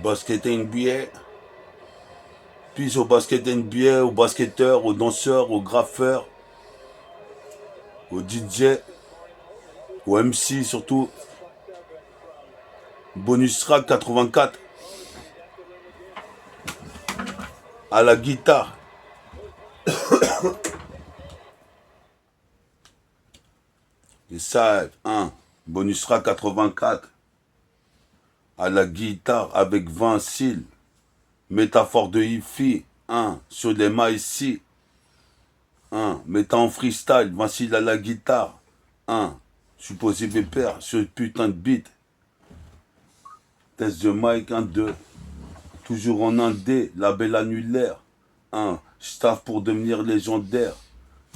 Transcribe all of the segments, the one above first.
basket NBA, puis au basket NBA, aux basketteurs, aux danseurs, aux graffeurs, aux DJ, aux MC surtout. Bonus track 84 à la guitare. Et ça, bonus track 84 à la guitare avec Vincile. Métaphore de hi-fi, sur les mailles ici. Mettant en freestyle, Vincile à la guitare. Supposé pépère sur le putain de beat. Test de mic, 2. Toujours en indé, label annulaire. Staff pour devenir légendaire.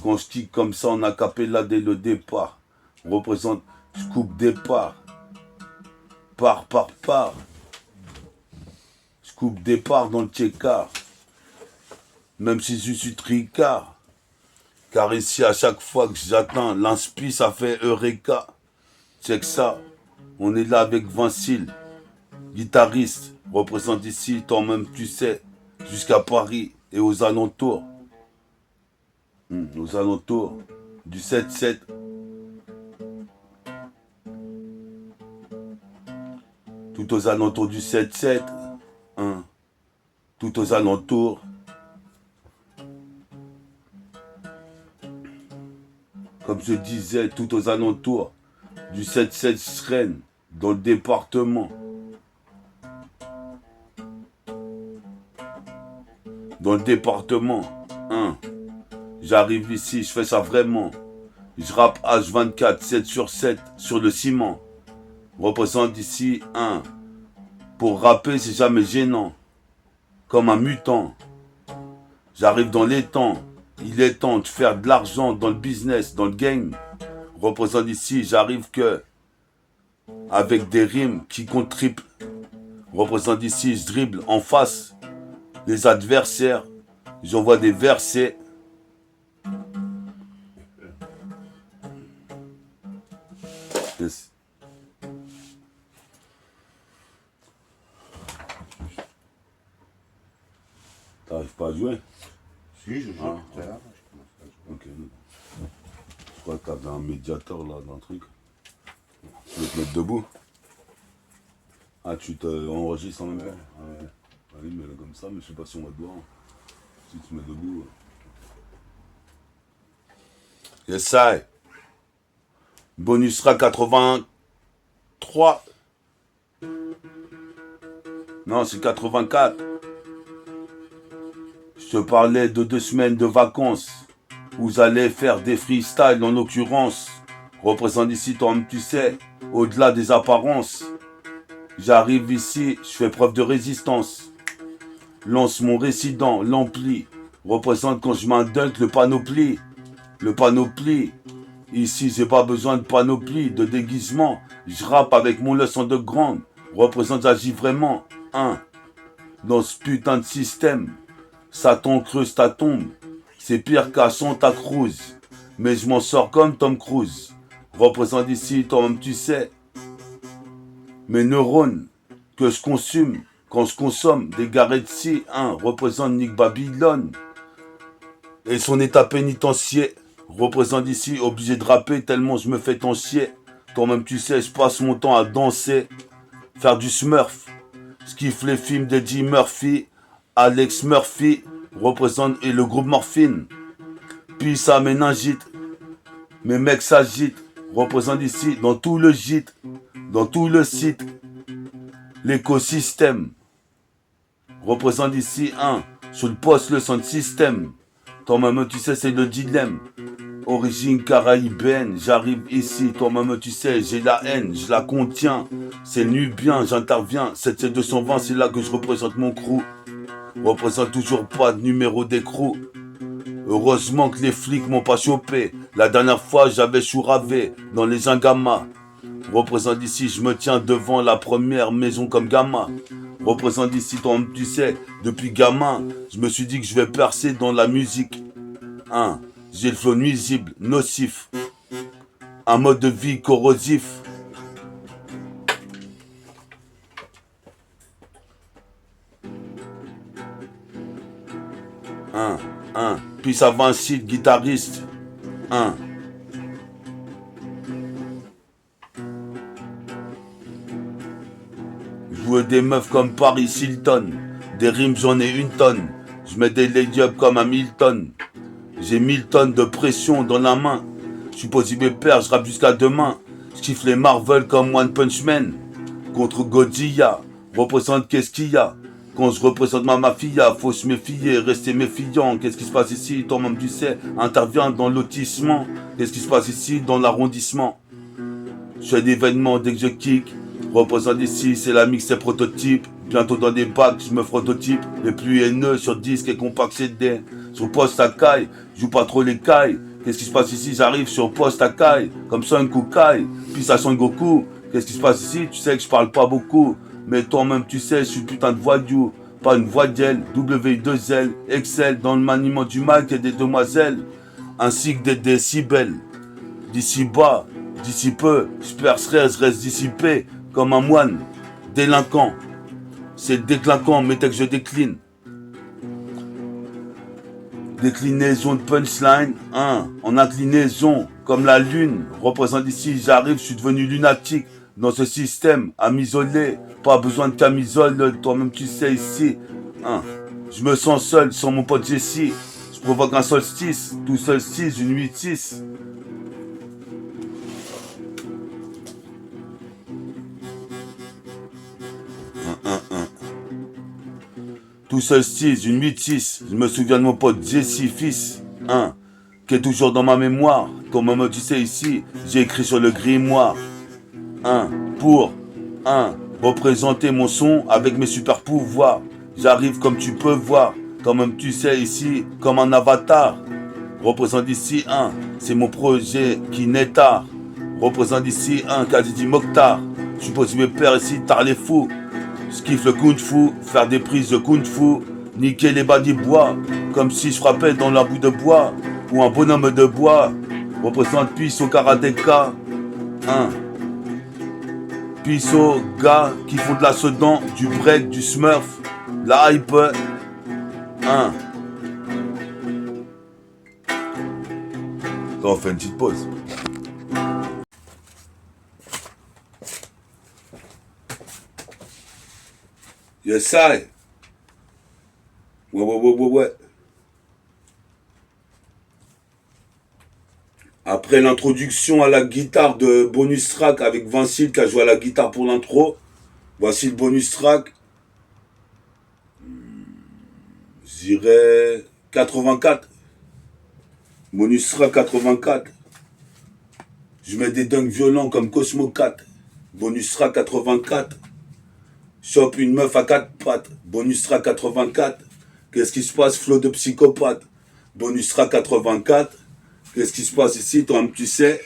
Quand je kick comme ça, on a capella dès le départ. Représente scoop départ. Part. Scoop départ dans le check-car. Même si je suis tricard. Car ici, à chaque fois que j'atteins l'inspi, ça fait Eureka. Check ça. On est là avec Vincile. Guitariste, représente ici, toi-même tu sais, jusqu'à Paris et aux alentours. Aux alentours du 7-7. Tout aux alentours du 7-7. Tout aux alentours. Comme je disais, tout aux alentours du 7-7 Sren, dans le département. Dans le département, j'arrive ici, je fais ça vraiment. Je rappe H24, 7 sur 7, sur le ciment. Représente ici, pour rapper, c'est jamais gênant. Comme un mutant. J'arrive dans les temps. Il est temps de faire de l'argent dans le business, dans le game. Représente ici, j'arrive que avec des rimes qui comptent triple. Représente ici, je dribble en face les adversaires, j'envoie des versets. Yes. T'arrives pas à jouer? Si, je joue tout à l'heure. Ok. Je crois que t'avais un médiateur là dans le truc. Tu veux te mettre debout? Tu t'enregistres en même temps? Ouais. Allez, mets-le comme ça, mais je sais pas si on va te voir. Si tu te mets debout. Yes, I. Bonus sera 83. Non, c'est 84. Je te parlais de 2 semaines de vacances. Vous allez faire des freestyles en l'occurrence. Représente ici, toi-même tu sais, au-delà des apparences. J'arrive ici, je fais preuve de résistance. Lance mon résident, l'ampli. Représente quand je mets un dunk, le panoplie. Le panoplie. Ici, j'ai pas besoin de panoplie, de déguisement. Je rappe avec mon leçon de grande. Représente, j'agis vraiment. Dans ce putain de système. Satan creuse ta tombe. C'est pire qu'à Santa Cruz. Mais je m'en sors comme Tom Cruise. Représente ici, toi-même tu sais. Mes neurones que je consume. Quand je consomme des Garetsi, représente Nick Babylone et son état pénitentiaire. Représente ici, obligé de rapper tellement je me fais ton chier. Toi-même tu sais, je passe mon temps à danser, faire du smurf. Je kiffe les films d'Eddie Murphy, Alex Murphy, représente et le groupe Morphine. Puis ça méningite, mes mecs s'agitent. Représente ici, dans tout le gîte, dans tout le site, l'écosystème. Représente ici, sur le poste, le son de système. Toi-même, tu sais, c'est le dilemme. Origine caraïbène, j'arrive ici. Toi-même, tu sais, j'ai la haine, je la contiens. C'est nubien, j'interviens. 7C220, c'est là que je représente mon crew. Représente toujours pas de numéro d'écrou. Heureusement que les flics m'ont pas chopé. La dernière fois, j'avais chouravé dans les Ingamas. Représente ici, je me tiens devant la première maison comme gamin. Représente ici, toi, tu sais, depuis gamin, je me suis dit que je vais percer dans la musique. J'ai le flow nuisible, nocif. Un mode de vie corrosif. puis ça Vinci, guitariste. 1. Je veux des meufs comme Paris Hilton. Des rimes j'en ai une tonne. Je mets des lady up comme à Milton. J'ai 1000 tonnes de pression dans la main. Je suis possible père, je rappe jusqu'à demain. Je kiffe les Marvel comme One Punch Man. Contre Godzilla, représente qu'est-ce qu'il y a. Quand je représente ma mafia, faut se méfier, rester méfiant. Qu'est-ce qui se passe ici? Toi-même tu sais, intervient dans le lotissement. Qu'est-ce qui se passe ici dans l'arrondissement? Je fais d'événements dès que je kick. Représente ici, c'est la mix, c'est prototype. Bientôt dans des bacs, je me prototype. Les plus haineux sur disque et compact CD. Sur poste à caille, je joue pas trop les cailles. Qu'est-ce qui se passe ici? J'arrive sur poste à caille, comme Son Goku, puis ça Son Goku. Qu'est-ce qui se passe ici? Tu sais que je parle pas beaucoup. Mais toi-même tu sais, je suis putain de voyou. Pas une voyelle, W2L, Excel dans le maniement du mic et des demoiselles. Ainsi que des décibels. D'ici bas, d'ici peu, je percerai, je reste dissipé. Comme un moine, délinquant. C'est déclinquant, mais dès que je décline. Déclinaison de punchline, en inclinaison, comme la lune. Représente ici, j'arrive, je suis devenu lunatique. Dans ce système, à m'isoler. Pas besoin de camisole, toi-même tu sais ici. Je me sens seul, sans mon pote Jessie. Je provoque un solstice, tout solstice, une 8-6. Tout solstice, une 8-6. Je me souviens de mon pote Jessie, fils. Qui est toujours dans ma mémoire. Toi-même tu sais ici, j'ai écrit sur le grimoire. Pour représenter mon son avec mes super pouvoirs. J'arrive comme tu peux voir, toi-même tu sais ici, comme un avatar. Représente ici c'est mon projet qui n'est tard. Représente ici Kadidi Mokhtar. Je suis possible père ici, tard les fous. Je kiffe le kung fu, faire des prises de kung fu, niquer les bas du bois, comme si je frappais dans la boue de bois, ou un bonhomme de bois. Représente puisse au karatéka. Puis aux gars qui font de la sedan, du break, du smurf, la hype. On fait une petite pause. Yes, I. Ouais. Après l'introduction à la guitare de bonus track avec Vinci qui a joué à la guitare pour l'intro, voici le bonus track. Je dirais 84. Bonus track 84. Je mets des dunks violents comme Cosmo 4. Bonus track 84. Chope une meuf à 4 pattes. Bonus track 84. Qu'est-ce qui se passe? Flow de psychopathe. Bonus track 84. Qu'est-ce qui se passe ici, toi-même tu sais?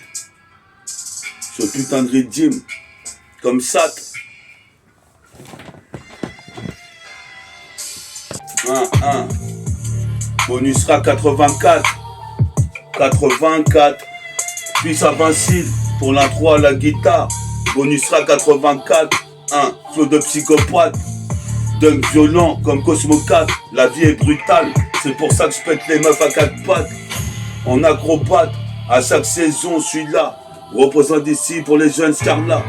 Ce putain de rythme, comme ça. Bonus track 84. 84. Puis ça Vinci pour l'intro à la guitare. Bonus track 84. Flow de psychopathe. Dunk violent comme Cosmo 4. La vie est brutale. C'est pour ça que je pète les meufs à 4 pattes. En acrobate, à chaque saison, je suis là. Représente ici pour les jeunes scarlats.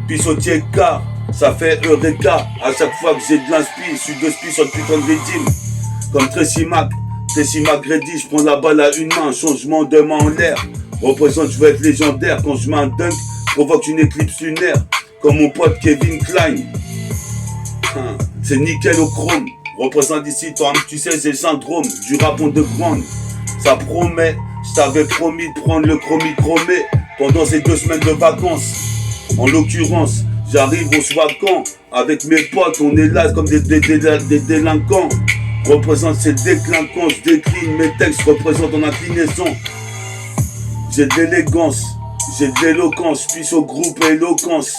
Puis sautier car, ça fait Eureka. À chaque fois que j'ai de l'inspi, je suis de spi sur le putain de rythme. Comme Tracy McGrady, je prends la balle à une main. Changement de main en l'air. Représente, je veux être légendaire. Quand je mets un dunk, provoque une éclipse lunaire. Comme mon pote Kevin Klein. C'est nickel au chrome. Représente ici, toi tu sais, j'ai le syndrome du rap underground. Ça promet, je t'avais promis de prendre le chromé pendant ces 2 semaines de vacances. En l'occurrence, j'arrive au Swacan avec mes potes, on est là comme des délinquants. Représente ces déclinquants, je décline mes textes, représentent en inclinaison. J'ai de l'élégance, j'ai de l'éloquence, puis au groupe éloquence.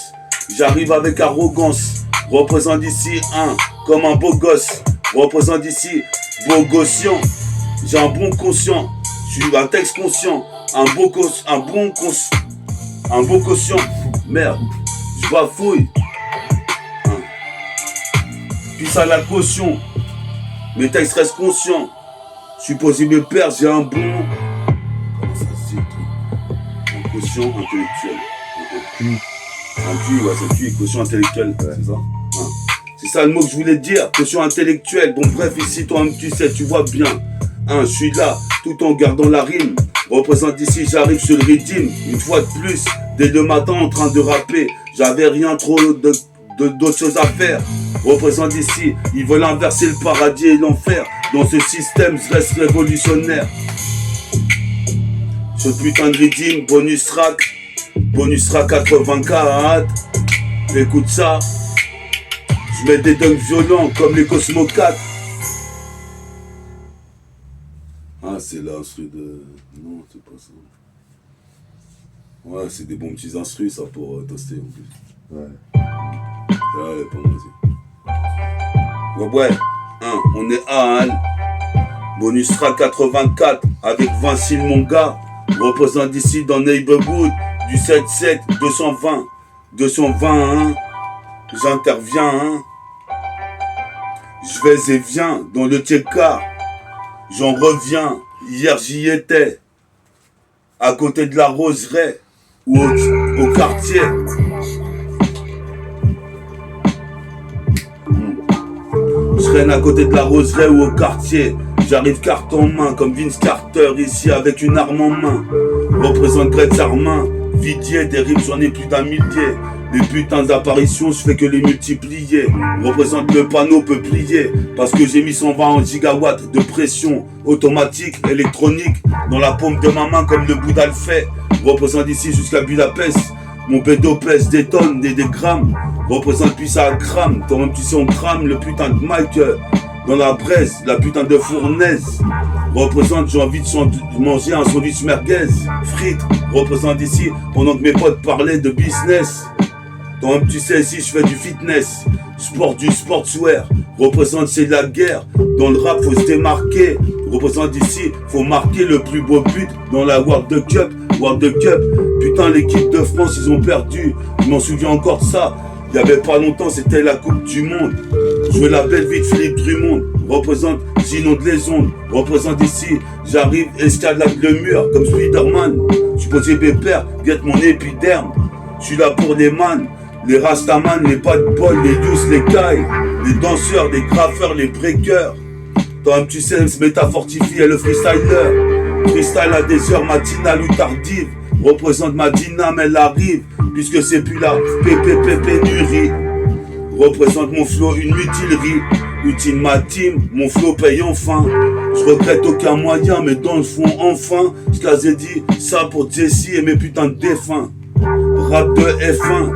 J'arrive avec arrogance, représente ici comme un beau gosse. Représente ici, beau gossian. J'ai un bon conscient, je suis un texte conscient, un beau quotient. Merde, je bafouille. Puis ça la caution, mes textes restent conscients. Je suis posé me perdre, j'ai un bon... Comment ça se dit le truc? Un quotient intellectuel. Un QI, ouais, c'est QI, quotient intellectuel, c'est ça? Hein. C'est ça le mot que je voulais te dire, quotient intellectuel. Bon bref, ici toi-même tu sais, tu vois bien. Hein, je suis là, tout en gardant la rime. Représente ici, j'arrive sur le rythme. Une fois de plus, dès le matin en train de rapper. J'avais rien trop d'autres choses à faire. Représente ici, ils veulent inverser le paradis et l'enfer. Dans ce système, je reste révolutionnaire. Ce putain de rythme, bonus track 84. Écoute ça. Je mets des dunks violents comme les Cosmo 4. Ah, c'est l'instru de... Non, c'est pas ça. Ouais, c'est des bons petits instrus, ça, pour toaster, en plus. Ouais. Allez, pas moi aussi. Ouais, hein, on est à Halle. Bonus track 84 avec Vinci, mon gars. Représente ici dans Neighborhood du 77 220. 220, hein. J'interviens, hein. Je vais et viens dans le Tchekar. J'en reviens, hier j'y étais. À côté de la roseraie ou au quartier. Je traîne à côté de la roseraie ou au quartier. J'arrive carte en main comme Vince Carter ici avec une arme en main. Représente Greg Armin, Vidier, des rimes j'en ai plus d'un millier. Les putains d'apparitions, je fais que les multiplier. Représente le panneau peut plier. Parce que j'ai mis 120 gigawatts de pression automatique, électronique dans la paume de ma main comme le Bouddha le fait. Représente ici jusqu'à Budapest. Mon bédo pèse des tonnes, des grammes. Représente puis ça crame. Toi-même tu sais on crame le putain de mic dans la braise, la putain de fournaise. Représente, j'ai envie de manger un sandwich merguez. Frites, représente ici pendant que mes potes parlaient de business. Toi-même tu sais ici je fais du fitness. Sport du sportswear. Représente c'est de la guerre. Dans le rap faut se démarquer. Représente ici, faut marquer le plus beau but dans la World Cup. World Cup, putain l'équipe de France ils ont perdu. Je m'en souviens encore de ça. Il y avait pas longtemps c'était la Coupe du Monde. Je veux la belle vie de Philippe Drummond. Représente, j'inonde les ondes. Représente ici, j'arrive, escalade le mur comme Spider-Man. Je suis posé pépère, guette mon épiderme. Je suis là pour les man, les rastaman, les pas de bol, les douces, les cailles, les danseurs, les graffeurs, les breakers. Toi-même tu sais, ce métafortifie et le freestyler. Freestyle à des heures matinales ou tardives. Représente ma dyname, elle arrive. Puisque c'est plus la pénurie. Représente mon flow, une mutilerie. Utile ma team, mon flow paye enfin. Je regrette aucun moyen, mais dans le fond, enfin. Je t'ai dit ça pour Jesse et mes putains de défunts. Rap de F1.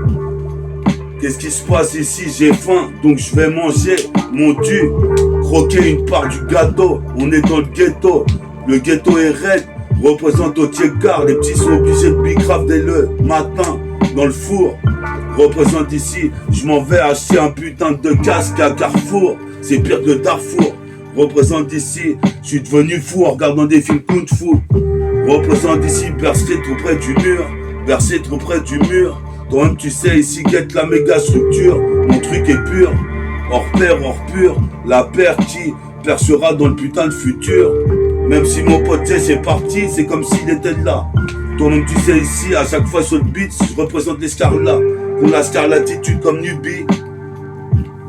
Qu'est-ce qui se passe ici? J'ai faim, donc je vais manger mon dû. Croquer une part du gâteau. On est dans le ghetto. Le ghetto est raide. Représente au Tchekar. Les petits sont obligés de bicrave dès le matin. Dans le four, représente ici, je m'en vais acheter un putain de casque à Carrefour, c'est pire que Darfour. Représente ici, je suis devenu fou en regardant des films kung fu. Représente ici, bercé trop près du mur, bercé trop près du mur. Toi-même tu sais ici guette la méga structure, mon truc est pur, hors pair, hors pur, la paire qui percera dans le putain de futur. Même si mon pote c'est parti, c'est comme s'il était là. Toi-même tu sais ici, à chaque fois sur le beat, je représente l'escarlat. Pour la scarlatitude comme Nubi.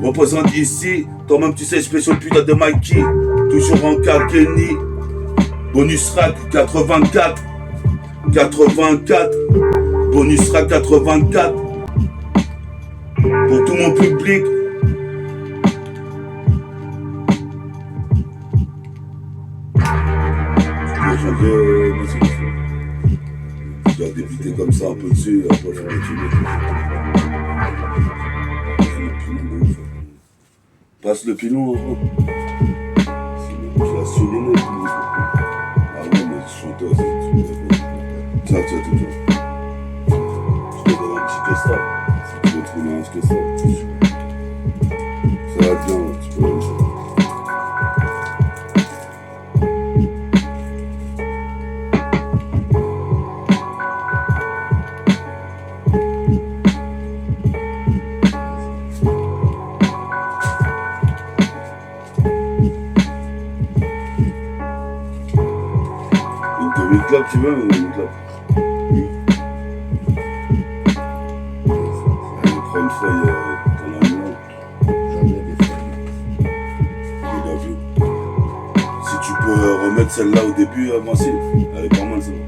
Représente ici, toi-même tu sais, je fais sur le putain de Mikey. Toujours en Kenny. Bonus track 84. 84. Bonus track 84. Pour tout mon public. Je dois débuter comme ça un peu dessus, après je vais continuer. Passe le pilon, hein. Je la souligne. Ah oui, mais chanteur, c'est... Tiens, toujours. Je te donne un petit costard. Si tu veux trouver un costard. Ça va bien, tu peux... clope tu veux ou une clope? Allez, prends une feuille ton ami. Jamais des feuilles. Il a vu. Si tu peux remettre celle-là au début, Vincile, elle est pas mal celle-là.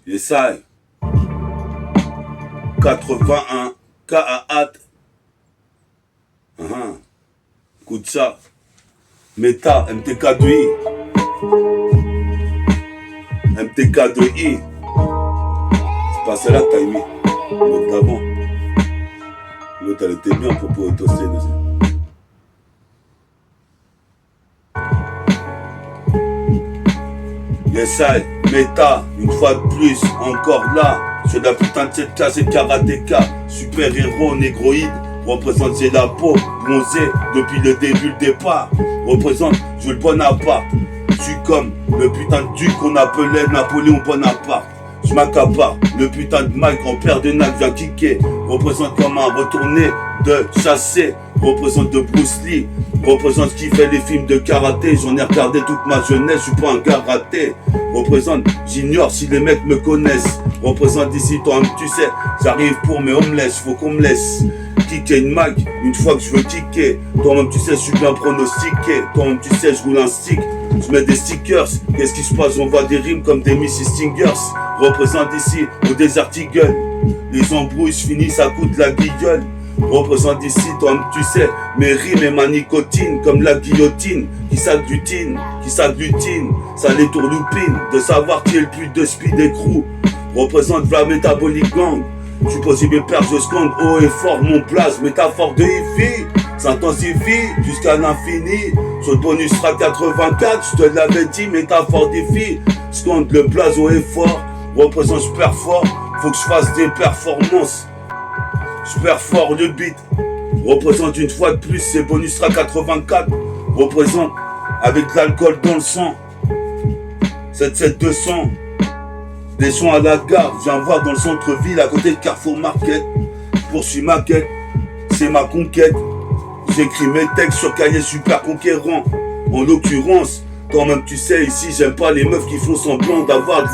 Yes, I. 81 K.A.A.T. Écoute ça. Meta, MTK2I. MTK2I. C'est pas celle-là que t'as aimé. L'autre d'avant. L'autre, elle était bien pour pouvoir toaster. Yes, I. Meta, une fois de plus, encore là. Sur la putain de cette case et karatéka. Super héros, négroïde. Représente c'est la peau, bronzée depuis le début, le départ. Représente Jules Bonaparte. Je suis comme le putain de duc qu'on appelait Napoléon Bonaparte. Je m'accapare, le putain de Mike en paire de nac vient kicker. Représente comme un retourné de chassé. Représente de Bruce Lee. Représente ce qui fait les films de karaté. J'en ai regardé toute ma jeunesse, je suis pas un gars raté. Représente, j'ignore si les mecs me connaissent. Représente ici, toi-même tu sais, j'arrive pour mes homeless, faut qu'on me laisse kicker une mag, une fois que je veux kicker. Toi-même tu sais, je suis bien pronostiqué. Toi-même tu sais, je roule un stick, je mets des stickers. Qu'est-ce qui se passe? On voit des rimes comme des Mrs. Stingers. Représente ici, au Desert Eagle. Les embrouilles finissent à coups de la guillole. Représente ici, toi-même tu sais, mes rimes et ma nicotine, comme la guillotine qui s'agglutine, ça les tourloupine, de savoir qui est le plus de speed et crew. Représente la métabolique gang. Je suis possible père, je scande haut et fort mon place, métaphore de hi-fi, s'intensifie jusqu'à l'infini. Sur le bonus track 84, je te l'avais dit, métaphore d'hi-fi, scande le blason est fort. Représente super fort, faut que je fasse des performances. Super fort le beat, représente une fois de plus, c'est bonus track 84, représente avec de l'alcool dans le sang, 77200, des sons à la gare, viens voir dans le centre-ville à côté de Carrefour Market, je poursuis ma quête, c'est ma conquête, j'écris mes textes sur cahier super conquérant, en l'occurrence, quand même tu sais ici j'aime pas les meufs qui font semblant d'avoir de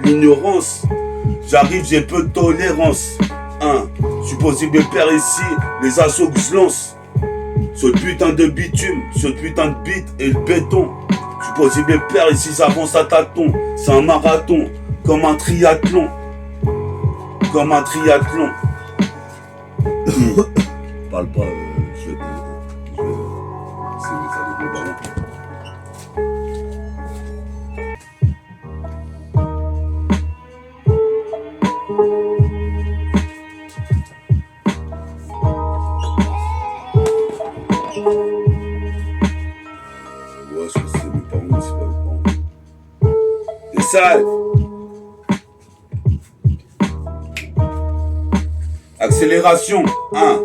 l'ignorance, j'arrive j'ai peu de tolérance. Je suis possible père ici, les assauts que je lance. Sur le putain de bitume, sur le putain de beat et le béton. Je suis possible père ici, j'avance à tâtons. C'est un marathon, comme un triathlon. Comme un triathlon. Parle pas, je vais c'est le ballon. Ouais, je pense que c'est mes parents, c'est pas mes parents. Et ça, accélération, 1.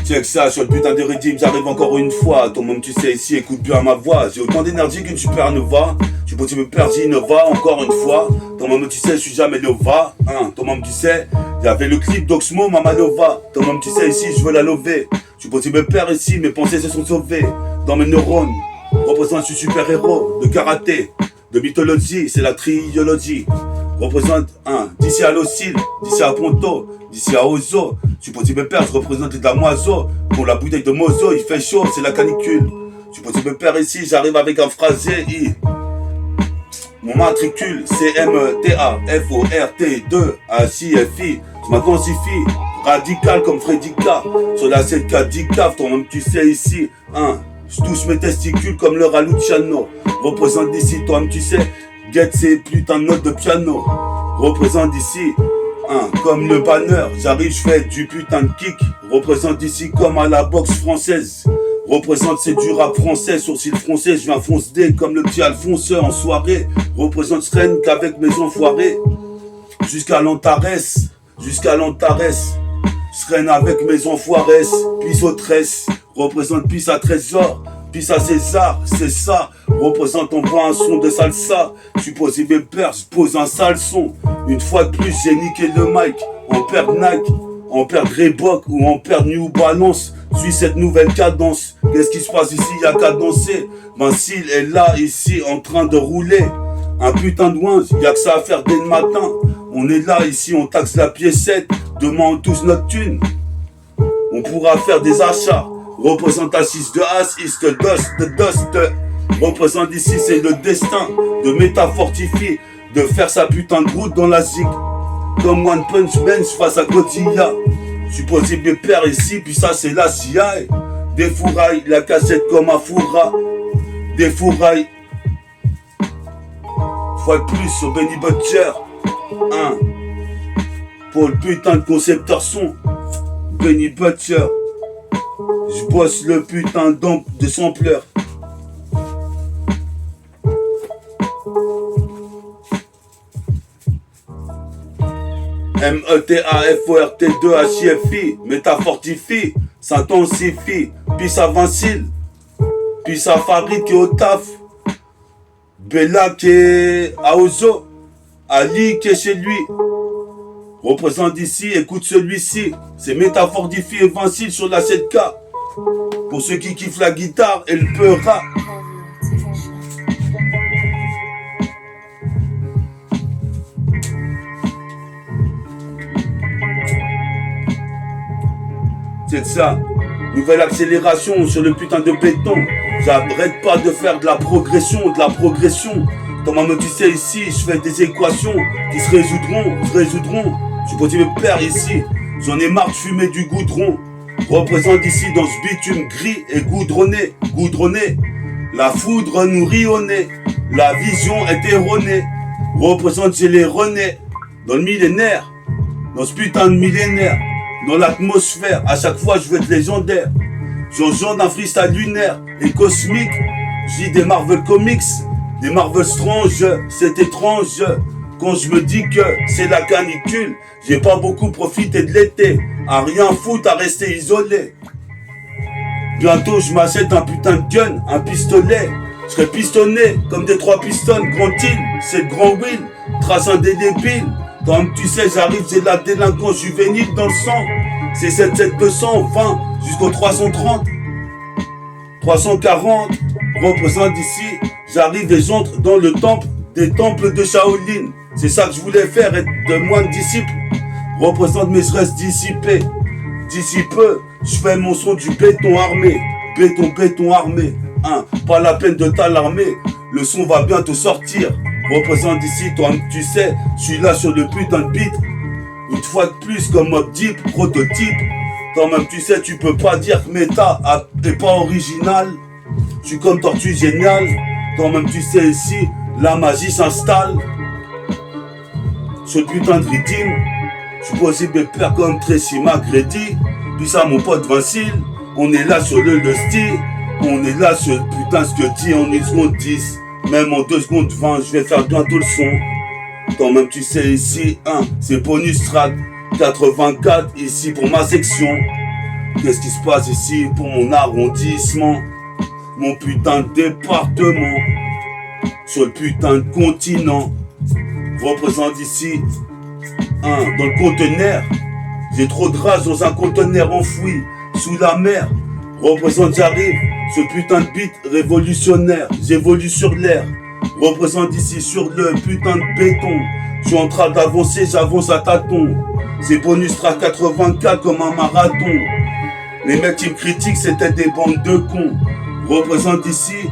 Check ça, sur le putain de rythme, j'arrive encore une fois. Toi même tu sais ici, écoute bien ma voix. J'ai autant d'énergie qu'une supernova. Tu peux me perdre Innova encore une fois. Toi même tu sais, je suis jamais Nova. Toi même tu sais, il y avait le clip d'Oxmo, Mamalova. Toi même tu sais ici, je veux la lever. Tu peux me perdre ici, mes pensées se sont sauvées. Dans mes neurones, représente je suis super héros de karaté, de mythologie, c'est la triologie. Représente d'ici à l'Ocile, d'ici à Ponto, d'ici à Ozo. Tu peux me perdre, je représente de la moiseau. Pour la bouteille de Mozo, il fait chaud, c'est la canicule. Tu peux me perdre ici, j'arrive avec un phrasé. Mon matricule, CMTA-FORT2-ACFI. Je m'intensifie, radical comme Freddy K. Sur la 7K, 10 caf, toi-même tu sais ici. Je touche mes testicules comme le Raluciano. Représente d'ici, toi-même tu sais. Get ces putains de notes de piano. Représente ici, comme le banner. J'arrive, je fais du putain de kick. Représente ici comme à la boxe française. Représente c'est du rap français, sourcil français. Je viens fonce D comme le petit Alphonse en soirée. Représente je traîne qu'avec mes enfoirés. Jusqu'à l'Antares. Je traîne avec mes enfoirés. Pisse aux tresses. Représente pisse à trésor. Pisse à César, c'est ça. Représente, on voit un son de salsa. Je suis posé mes pères, je pose un sale son. Une fois de plus, j'ai niqué le mic. En paire Nike, en perd Reebok ou en perd New Balance. Suis cette nouvelle cadence. Qu'est-ce qui se passe ici? Y'a qu'à danser. Vincile est là, ici, en train de rouler. Un putain de ouin, y'a que ça à faire dès le matin. On est là, ici, on taxe la piécette. Demain, on touche notre thune. On pourra faire des achats. Représente à 6 de As, East, Dust. Représente ici, c'est le destin de métafortifier, de faire sa putain de route dans la zig. Comme One Punch Man face à Godzilla. Supposé pépère ici, puis ça c'est la CIA. Des fourrailles, la cassette comme un fourra. Des fourrailles. Fois de plus sur Benny Butcher. Pour le putain de concepteur son. Benny Butcher. Je bosse le putain de sampleur. METAFORT2HIFI, métafortifie, s'intensifie, puis ça Vincile, puis ça Farid qui est au taf, Bella qui est à Ozo, Ali qui est chez lui. Représente ici, écoute celui-ci, c'est métafortifie et Vincile sur la 7K. Pour ceux qui kiffent la guitare et le peu rap. C'est ça, nouvelle accélération sur le putain de béton. J'arrête pas de faire de la progression. Dans ma tu sais ici, je fais des équations qui se résoudront. Je suis posé me perdre ici, j'en ai marre de fumer du goudron. Représente ici dans ce bitume gris et goudronné. La foudre nous rit au nez, la vision est erronée. Représente j'ai les renais, dans le millénaire, dans ce putain de millénaire. Dans l'atmosphère, à chaque fois je veux être légendaire. J'en d'un freestyle lunaire et cosmique. J'dis des Marvel Comics, des Marvel Strange. C'est étrange quand je me dis que c'est la canicule. J'ai pas beaucoup profité de l'été, à rien foutre, à rester isolé. Bientôt je m'achète un putain de gun, un pistolet. Je serai pistonné comme des 3 pistons, grand île, c'est le grand Will, trace indélébile. Comme tu sais, j'arrive, j'ai de la délinquance juvénile dans le sang. C'est 220 jusqu'au 330. 340 représente ici. J'arrive et j'entre dans le temple des temples de Shaolin. C'est ça que je voulais faire, être de moine disciple. Représente mais je reste dissipé. D'ici peu, je fais mon son du béton armé. Béton armé. Pas la peine de t'alarmer. Le son va bientôt sortir. Représente ici, toi tu sais, je suis là sur le putain de beat. Une fois de plus comme Mobb Deep, prototype. Toi-même tu sais, tu peux pas dire que Meta est pas original. Je suis comme Tortue Génial. Toi-même tu sais ici, la magie s'installe. Sur le putain de rythme. Je suis possible de faire comme Tracy McGrady. Puis ça mon pote Vincile. On est là sur le style. On est là sur le putain ce que dit en 1 seconde 10. Même en 2 secondes 20, je vais faire bientôt le son. Toi-même tu sais ici, c'est bonus track 84 ici pour ma section. Qu'est-ce qui se passe ici pour mon arrondissement? Mon putain de département. Sur le putain de continent. Représente ici, dans le conteneur. J'ai trop de rage dans un conteneur enfoui sous la mer. Représente j'arrive, ce putain de beat révolutionnaire. J'évolue sur l'air. Représente ici sur le putain de béton. Je suis en train d'avancer, j'avance à tâtons. C'est bonus track 84 comme un marathon. Les mecs qui me critiquent c'était des bandes de cons. Représente ici,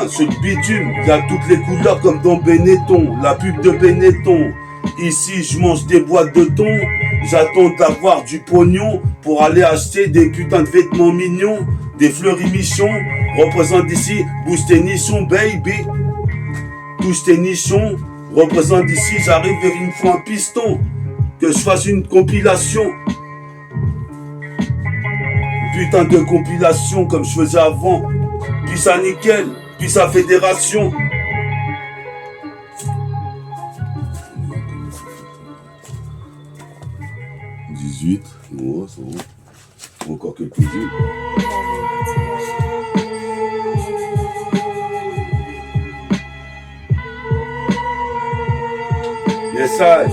sur le bitume. Y'a toutes les couleurs comme dans Benetton. La pub de Benetton. Ici je mange des boîtes de thon. J'attends d'avoir du pognon pour aller acheter des putains de vêtements mignons. Des fleuris michons. Représente ici, bouge tes nichons baby. Touche tes nichons. Représente ici, j'arrive et il me faut un piston. Que je fasse une compilation. Putain de compilation comme je faisais avant. Puis ça nickel, puis ça fédération. Bon, c'est bon. Encore quelques-unes. Yes, I.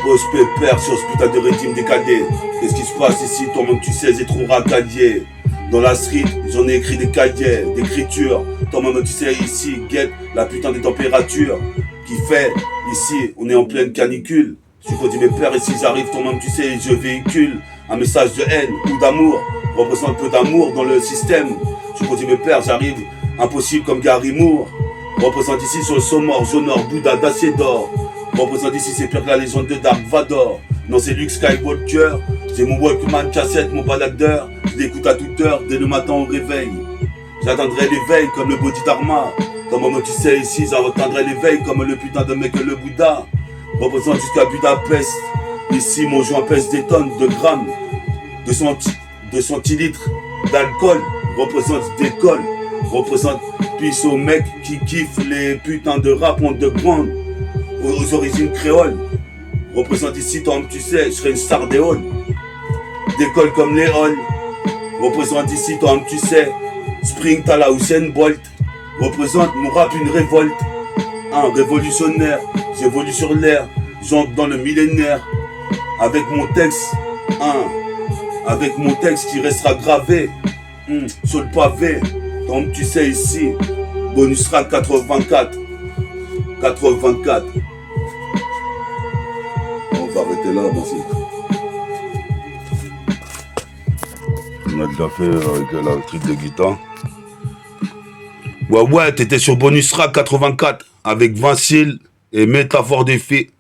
Pose pépère sur ce putain de régime décalé. Qu'est-ce qui se passe ici? Toi-même tu sais, c'est trop racadier. Dans la street, j'en ai écrit des cahiers, d'écriture. Toi-même tu sais, ici, guette la putain de température qui fait, ici, on est en pleine canicule. Tu dis mes pères, ici j'arrive, toi-même tu sais, je véhicule un message de haine ou d'amour. Représente peu d'amour dans le système. Tu dis mes pères, j'arrive, impossible comme Gary Moore. Représente ici sur le Somor, Jonor, Bouddha, d'acier d'or. Représente ici, c'est pire que la légende de Dark Vador. Non, c'est Luke Skywalker. J'ai mon Walkman cassette, mon baladeur. Je l'écoute à toute heure, dès le matin au réveil. J'attendrai l'éveil comme le Bodhidharma. Dans le moment tu sais, ici, j'attendrai l'éveil comme le putain de mec le Bouddha. Représente jusqu'à Budapest. Ici, mon joint pèse des tonnes de grammes. 200 centilitres d'alcool. Représente d'école. Représente puisse aux mecs qui kiffent les putains de rap underground. Aux origines créoles. Représente ici, toi tu sais, je serai une star des halls. D'école comme les halls. Représente ici, toi tu sais, Spring à la Usain Bolt. Représente mon rap une révolte. Un révolutionnaire, j'évolue sur l'air, j'entre dans le millénaire. Avec mon texte, avec mon texte qui restera gravé sur le pavé. Toi tu sais ici, bonus rap 84. 84. On va arrêter là, merci. On a déjà fait avec la truc de guitare. Ouais, t'étais sur bonus rap 84 avec Vincile et Métaphore des Fées.